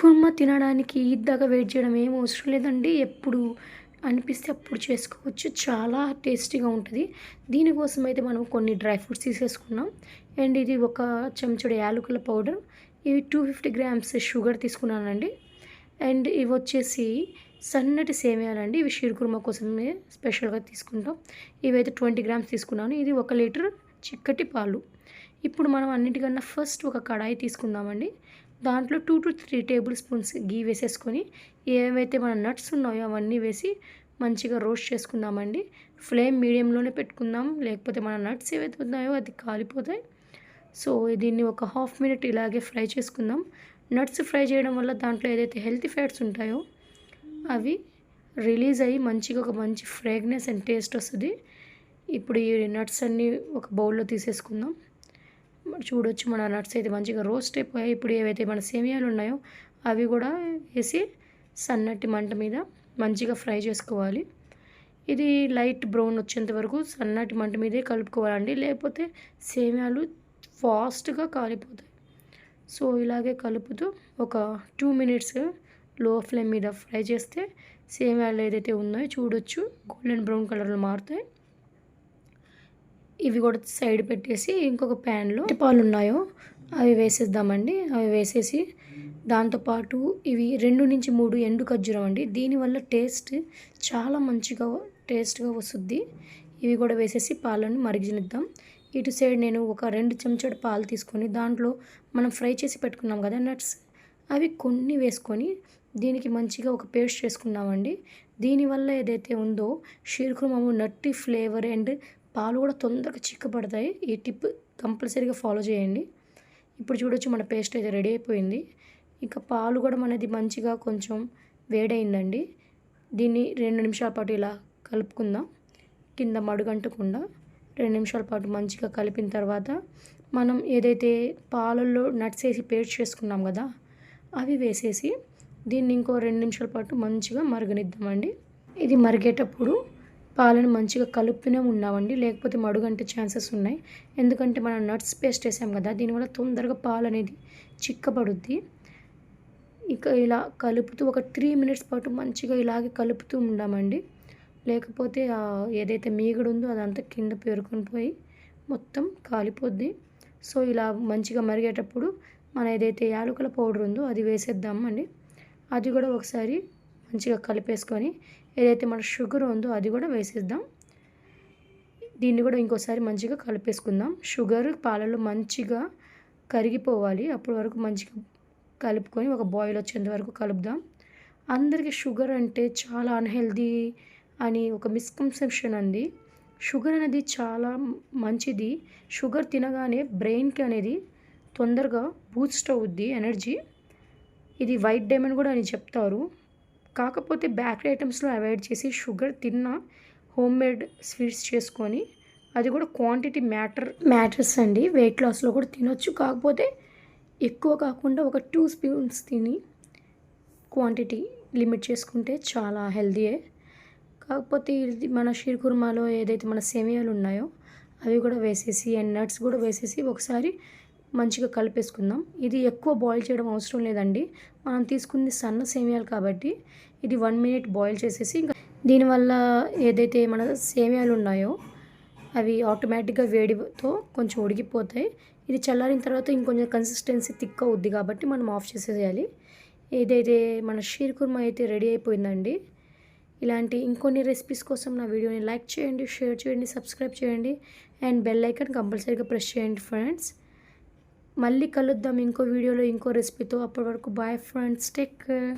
కుర్మా తినడానికి ఈద్దాకా వెయిట్ చేయడం ఏం అవసరం లేదండి. ఎప్పుడు అనిపిస్తే అప్పుడు చేసుకోవచ్చు. చాలా టేస్టీగా ఉంటది. దీనికోసం అయితే మనం కొన్ని డ్రై ఫ్రూట్స్ తీసేసుకున్నాం. అండ్ ఇది ఒక చెంచాడు యాలకుల పౌడర్. ఇవి 250 గ్రామ్స్ షుగర్ తీసుకున్నానండి. అండ్ ఇవొచ్చేసి సన్నటి సేమియాలండి. ఇవి షీర్ కుర్మా కోసమే స్పెషల్‌గా తీసుకుంటాం. ఇవైతే 20 గ్రామ్స్ తీసుకున్నాను. ఇది 1 లీటర్ చిక్కటి పాలు. ఇప్పుడు మనం అన్నిటికన్నా ఫస్ట్ ఒక కడాయి తీసుకుందామండి. దాంట్లో 2-3 టేబుల్ స్పూన్స్ ఘీ వేసేసుకొని ఏవైతే మన నట్స్ ఉన్నాయో అవన్నీ వేసి మంచిగా రోస్ట్ చేసుకుందామండి. ఫ్లేమ్ మీడియంలోనే పెట్టుకుందాం. లేకపోతే మన నట్స్ ఏవైతే ఉన్నాయో అది కాలిపోతాయి. సో దీన్ని ఒక హాఫ్ మినిట్ ఇలాగే ఫ్రై చేసుకుందాం. నట్స్ ఫ్రై చేయడం వల్ల దాంట్లో ఏదైతే హెల్తీ ఫ్యాట్స్ ఉంటాయో అవి రిలీజ్ అయ్యి మంచిగా ఒక మంచి ఫ్రేగ్రెన్స్ అండ్ టేస్ట్ వస్తుంది. ఇప్పుడు ఈ నట్స్ అన్నీ ఒక బౌల్లో తీసేసుకుందాం. చూడొచ్చు మన నట్స్ అయితే మంచిగా రోస్ట్ అయిపోయాయి. ఇప్పుడు ఏవైతే మన సేమియాలు ఉన్నాయో అవి కూడా వేసి సన్నటి మంట మీద మంచిగా ఫ్రై చేసుకోవాలి. ఇది లైట్ బ్రౌన్ వచ్చేంత వరకు సన్నటి మంట మీదే కలుపుకోవాలండి. లేకపోతే సేమియాలు ఫాస్ట్గా కాలిపోతాయి. సో ఇలాగే కలుపుతూ ఒక 2 మినిట్స్ లో ఫ్లేమ్ మీద ఫ్రై చేస్తే సేమియాలు ఏదైతే ఉన్నాయో చూడొచ్చు గోల్డెన్ బ్రౌన్ కలర్లో మారుతాయి. ఇవి కూడా సైడ్ పెట్టేసి ఇంకొక ప్యాన్లో పాలు ఉన్నాయో అవి వేసేద్దామండి. అవి వేసేసి దాంతోపాటు ఇవి 2-3 ఎండు ఖర్జూరం అండి. దీనివల్ల టేస్ట్ చాలా మంచిగా టేస్ట్గా వస్తుంది. ఇవి కూడా వేసేసి పాలను మరిగించుద్దాం. ఇటు సైడ్ నేను ఒక 2 చెంచాడు పాలు తీసుకొని దాంట్లో మనం ఫ్రై చేసి పెట్టుకున్నాం కదా నట్స్ అవి కొన్ని వేసుకొని దీనికి మంచిగా ఒక పేస్ట్ చేసుకున్నామండి. దీనివల్ల ఏదైతే ఉందో sheer khurma nutty flavour and పాలు కూడా తొందరగా చిక్కబడతాయి. ఈ టిప్ కంపల్సరీగా ఫాలో చేయండి. ఇప్పుడు చూడొచ్చు మన పేస్ట్ అయితే రెడీ అయిపోయింది. ఇంకా పాలు కూడా మనది మంచిగా కొంచెం వేడైందండి. దీన్ని 2 నిమిషాల పాటు ఇలా కలుపుకుందాం. కింద మడుగంటకుండా 2 నిమిషాల పాటు మంచిగా కలిపిన తర్వాత మనం ఏదైతే పాలల్లో నట్స్ వేసి పేస్ట్ చేసుకున్నాం కదా అవి వేసేసి దీన్ని ఇంకో 2 నిమిషాల పాటు మంచిగా మరగనిద్దామండి. ఇది మరిగేటప్పుడు పాలను మంచిగా కలుపుతూనే ఉన్నామండి. లేకపోతే మడుగంటే ఛాన్సెస్ ఉన్నాయి. ఎందుకంటే మనం నట్స్ పేస్ట్ వేసాం కదా దీనివల్ల తొందరగా పాలు అనేది చిక్కబడుద్ది. ఇక ఇలా కలుపుతూ ఒక 3 మినిట్స్ పాటు మంచిగా ఇలాగే కలుపుతూ ఉండామండి. లేకపోతే ఏదైతే మీగడ ఉందో అదంతా కింద పేరుకొని పోయి మొత్తం కాలిపోద్ది. సో ఇలా మంచిగా మరిగేటప్పుడు మన ఏదైతే యాలకుల పౌడర్ ఉందో అది వేసేద్దామండి. అది కూడా ఒకసారి మంచిగా కలిపేసుకొని ఏదైతే మన షుగర్ ఉందో అది కూడా వేసేద్దాం. దీన్ని కూడా ఇంకోసారి మంచిగా కలిపేసుకుందాం. షుగర్ పాలలో మంచిగా కరిగిపోవాలి. అప్పటి వరకు మంచిగా కలుపుకొని ఒక బాయిల్ వచ్చేంత వరకు కలుపుదాం. అందరికీ షుగర్ అంటే చాలా అన్హెల్దీ అని ఒక మిస్కన్సెప్షన్ అండి. షుగర్ అనేది చాలా మంచిది. షుగర్ తినగానే బ్రెయిన్కి అనేది తొందరగా బూస్ట్ అవుద్ది ఎనర్జీ. ఇది వైట్ డైమండ్ కూడా అని చెప్తారు. కాకపోతే బేకరీ ఐటమ్స్లో అవాయిడ్ చేసి షుగర్ తిన్న హోమ్మేడ్ స్వీట్స్ చేసుకొని అది కూడా క్వాంటిటీ మ్యాటర్స్ అండి. వెయిట్ లాస్లో కూడా తినొచ్చు. కాకపోతే ఎక్కువ కాకుండా ఒక 2 స్పూన్స్ తిని క్వాంటిటీ లిమిట్ చేసుకుంటే చాలా హెల్తీయే. కాకపోతే ఇది మన షీర్ కుర్మాలో ఏదైతే మన సేమియాలు ఉన్నాయో అవి కూడా వేసేసి అండ్ నట్స్ కూడా వేసేసి ఒకసారి మంచిగా కలిపేసుకుందాం. ఇది ఎక్కువ బాయిల్ చేయడం అవసరం లేదండి. మనం తీసుకుంది సన్న సేమియాలు కాబట్టి ఇది 1 మినిట్ బాయిల్ చేసేసి ఇంకా దీనివల్ల ఏదైతే మన సేమియాలు ఉన్నాయో అవి ఆటోమేటిక్గా వేడితో కొంచెం ఉడికిపోతాయి. ఇది చల్లారిన తర్వాత ఇంకొంచెం కన్సిస్టెన్సీ థిక్ అవుద్ది కాబట్టి మనం ఆఫ్ చేసేయాలి. ఏదైతే మన షీర్ కుర్మా అయితే రెడీ అయిపోయిందండి. ఇలాంటి ఇంకొన్ని రెసిపీస్ కోసం నా వీడియోని లైక్ చేయండి, షేర్ చేయండి, సబ్స్క్రైబ్ చేయండి అండ్ బెల్ ఐకాన్ కంపల్సరీగా ప్రెస్ చేయండి ఫ్రెండ్స్. మళ్ళీ కలుద్దాం ఇంకో వీడియోలో ఇంకో రెసిపీతో. అప్పటి వరకు బాయ్ ఫ్రెండ్స్, టేక్ కేర్.